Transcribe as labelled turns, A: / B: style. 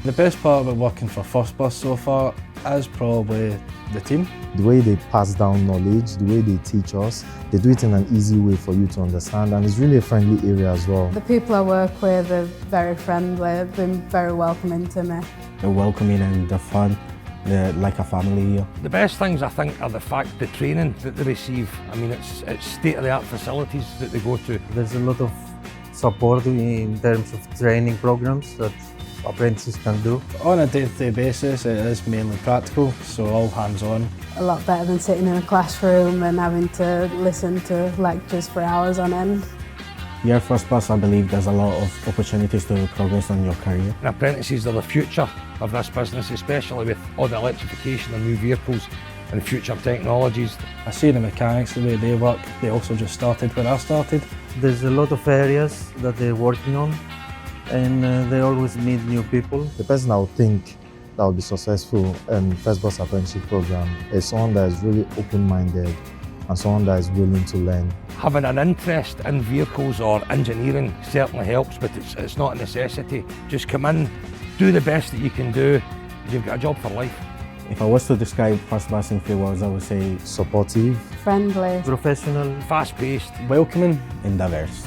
A: The best part about working for First Bus so far is probably the team.
B: The way they pass down knowledge, the way they teach us, they do it in an easy way for you to understand, and it's really a friendly area as well.
C: The people I work with are very friendly, they've been very welcoming to me.
D: They're welcoming and they're fun, they're like a family here.
E: The best things I think are the fact the training that they receive. I mean, it's state-of-the-art facilities that they go to.
F: There's a lot of support in terms of training programs that apprentices can do.
A: On a day-to-day basis, it is mainly practical, so all hands-on.
C: A lot better than sitting in a classroom and having to listen to lectures for hours on end.
D: Here at First Bus, I believe there's a lot of opportunities to progress on your career.
E: And apprentices are the future of this business, especially with all the electrification and new vehicles and future technologies.
A: I see the mechanics, the way they work, they also just started when I started.
F: There's a lot of areas that they're working on, and they always need new people.
B: The person I would think that will be successful in First Bus Apprenticeship program is someone that is really open-minded and someone that is willing to learn.
E: Having an interest in vehicles or engineering certainly helps, but it's not a necessity. Just come in, do the best that you can do, you've got a job for life.
D: If I was to describe First Bus in 3 words, I would say
B: Supportive,
C: Friendly,
F: Professional,
E: fast-paced,
A: Welcoming
D: and diverse.